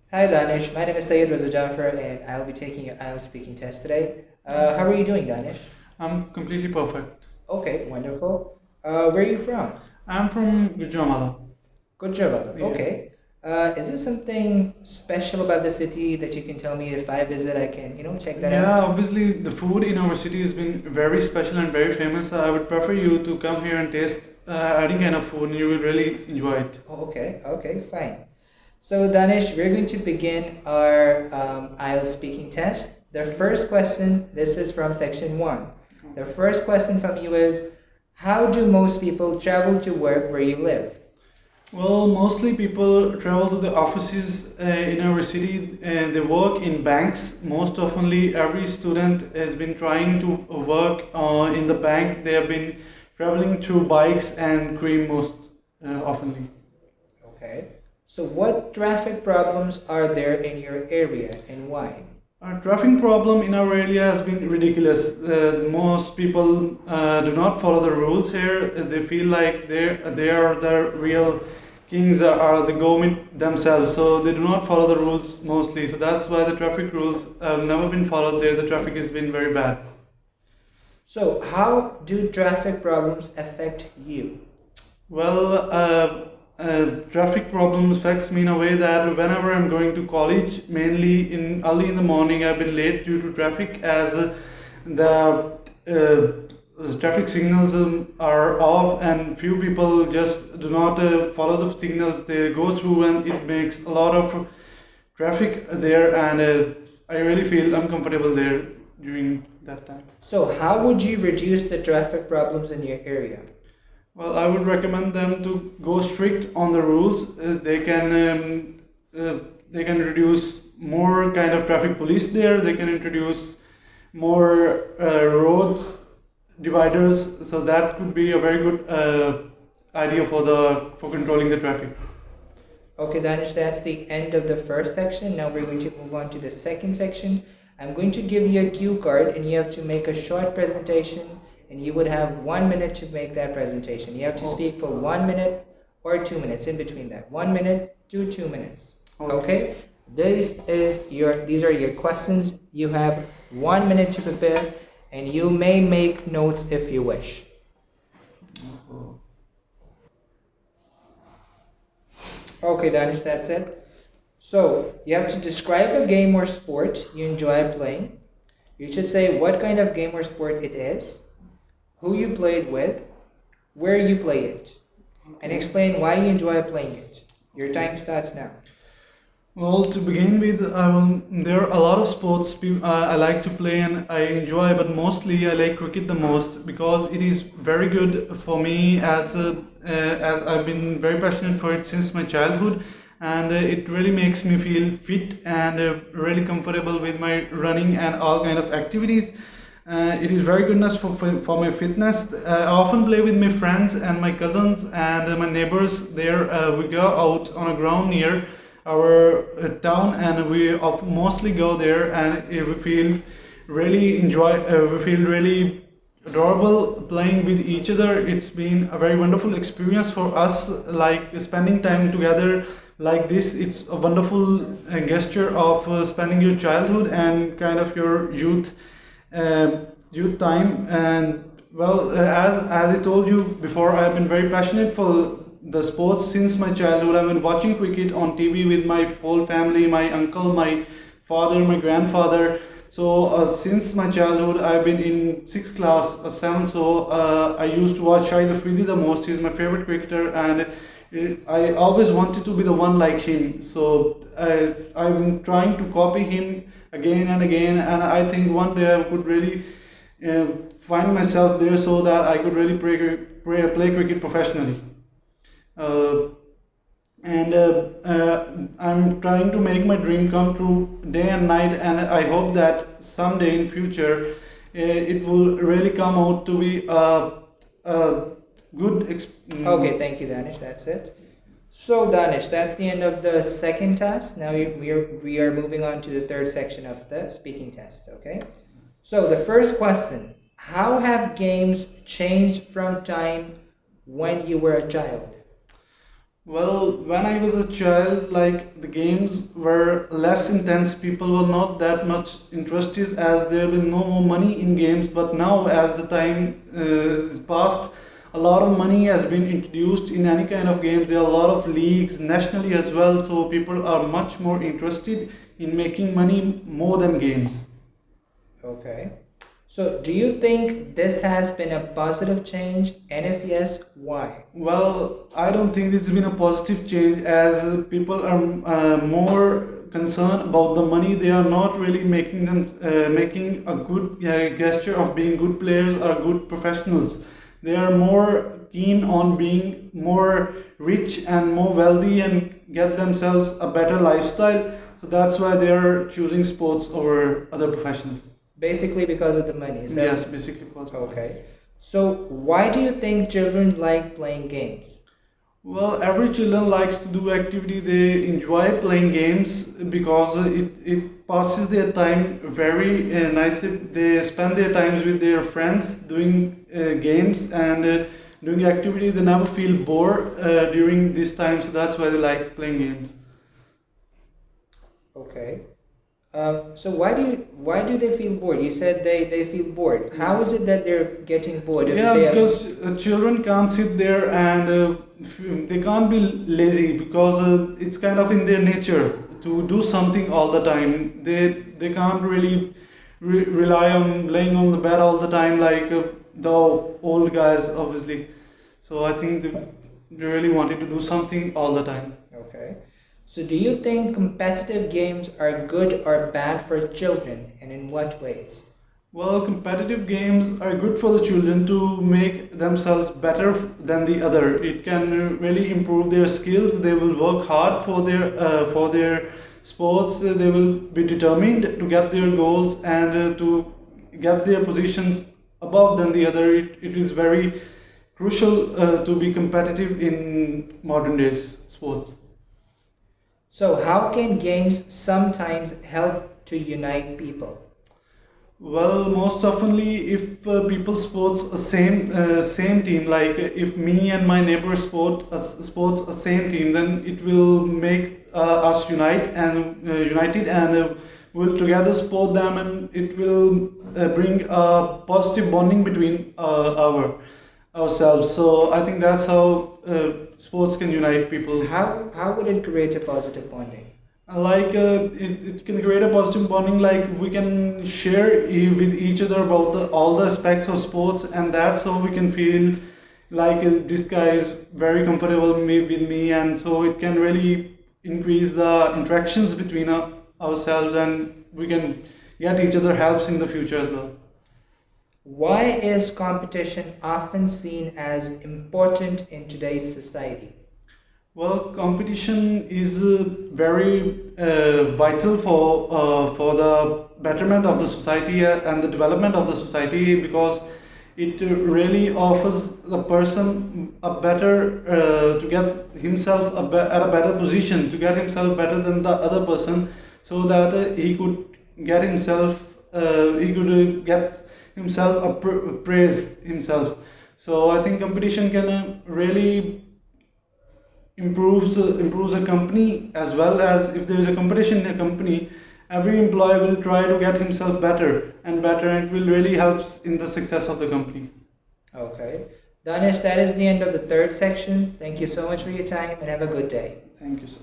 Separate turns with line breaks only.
Hi Danish, my name is Sayed Raza Jafar and I'll be taking your IELTS speaking test today. How are you doing, Danish?
I'm completely perfect.
Okay, wonderful. Where are you from?
I'm from Gujranwala.
Gujarat.
Yeah.
Okay. Is there something special about the city that you can tell me if I visit, I can, check that
Yeah,
out?
obviously the food in our city has been very special and very famous. I would prefer you to come here and taste any kind of food and you will really enjoy it.
Oh, okay, okay, fine. So, Danish, we're going to begin our IELTS speaking test. The first question, this is from section one. The first question from you is, how do most people travel to work where you live?
Well, mostly people travel to the offices in our city. They work in banks. Most oftenly, every student has been trying to work in the bank. They have been traveling through bikes and cream most oftenly.
Okay. So, what traffic problems are there in your area and why?
Traffic problem in our area has been ridiculous. Most people do not follow the rules here. They feel like they are the real kings are the government themselves. So they do not follow the rules mostly. So that's why the traffic rules have never been followed there. The traffic has been very bad.
So, how do traffic problems affect you?
Well, traffic problems affects me in a way that whenever I'm going to college, mainly in early in the morning, I've been late due to traffic as the traffic signals are off and few people just do not follow the signals they go through and it makes a lot of traffic there and I really feel uncomfortable there during that time.
So, how would you reduce the traffic problems in your area?
Well, I would recommend them to go strict on the rules. They can reduce more kind of traffic police there. They can introduce more roads dividers. So that could be a very good idea for controlling the traffic.
Okay, Danish, that's the end of the first section. Now we're going to move on to the second section. I'm going to give you a cue card and you have to make a short presentation and you would have 1 minute to make that presentation. You have to speak for 1 minute or 2 minutes in between that. 1 minute to 2 minutes. Okay? These are your questions. You have 1 minute to prepare and you may make notes if you wish. Okay, Danish, that's it. So, you have to describe a game or sport you enjoy playing. You should say what kind of game or sport it is, who you played with, where you play it, and explain why you enjoy playing it. Your time starts now.
Well, to begin with, there are a lot of sports I like to play and I enjoy, but mostly I like cricket the most because it is very good for me as I've been very passionate for it since my childhood, and it really makes me feel fit and really comfortable with my running and all kind of activities. It is very goodness for my fitness. I often play with my friends and my cousins and my neighbors. There, we go out on a ground near our town, and we mostly go there, and we feel really enjoy. We feel really adorable playing with each other. It's been a very wonderful experience for us, like spending time together like this. It's a wonderful gesture of spending your childhood and kind of your youth time. And well, as I told you before, I've been very passionate for the sports since my childhood. I've been watching cricket on TV with my whole family, my uncle, my father, my grandfather. So since my childhood, I've been in sixth class or seventh. So I used to watch Shahid Afridi the most. He's my favorite cricketer, and I always wanted to be the one like him. So I'm trying to copy him again and again, and I think one day I could really find myself there so that I could really play cricket professionally. Uh, and I'm trying to make my dream come true day and night, and I hope that someday in future it will really come out to be a good
Okay, thank you, Danish. That's it. So, Danish, that's the end of the second test. Now we are moving on to the third section of the speaking test. Okay. So the first question: how have games changed from time when you were a child?
Well, when I was a child, like the games were less intense. People were not that much interested as there was no more money in games. But now, as the time is passed, a lot of money has been introduced in any kind of games. There are a lot of leagues nationally as well, so people are much more interested in making money more than games.
Okay. So, do you think this has been a positive change? And if yes, why?
Well, I don't think it's been a positive change as people are more concerned about the money. They are not really making a good gesture of being good players or good professionals. They are more keen on being more rich and more wealthy and get themselves a better lifestyle. So that's why they are choosing sports over other professions.
Basically, because of the money. Is that
Yes, basically because of money.
okay? So, why do you think children like playing games?
Well, every children likes to do activity. They enjoy playing games because it passes their time very nicely. They spend their times with their friends doing games and doing activity. They never feel bored during this time, so that's why they like playing games.
Okay. So why do they feel bored? You said they feel bored. How is it that they're getting bored if
Yeah,
they have?
because children can't sit there and they can't be lazy because it's kind of in their nature to do something all the time. They can't really rely on laying on the bed all the time like the old guys, obviously. So I think they really wanted to do something all the time.
Okay. So do you think competitive games are good or bad for children, and in what ways?
Well, competitive games are good for the children to make themselves better than the other. It can really improve their skills. They will work hard for their sports. They will be determined to get their goals and to get their positions above than the other. It is very crucial to be competitive in modern days sports.
So how can games sometimes help to unite people?
Well, most oftenly, if people sports a same team, like if me and my neighbor sports a same team, then it will make us united and will together support them, and it will bring a positive bonding between ourselves. So I think that's how sports can unite people.
How would it create a positive bonding?
Like it can create a positive bonding, like we can share with each other about all the aspects of sports, and that's how we can feel like this guy is very comfortable with me, and so it can really increase the interactions between ourselves, and we can get each other helps in the future as well.
Why is competition often seen as important in today's society?
Well, competition is very vital for the betterment of the society and the development of the society because it really offers the person a better to get himself at a better position, to get himself better than the other person, so that he could get himself get himself praise himself. So I think competition can really improves a company, as well as if there is a competition in a company, every employee will try to get himself better and better, and it will really helps in the success of the company.
Okay. Danish, that is the end of the third section. Thank you so much for your time and have a good day.
Thank you, sir.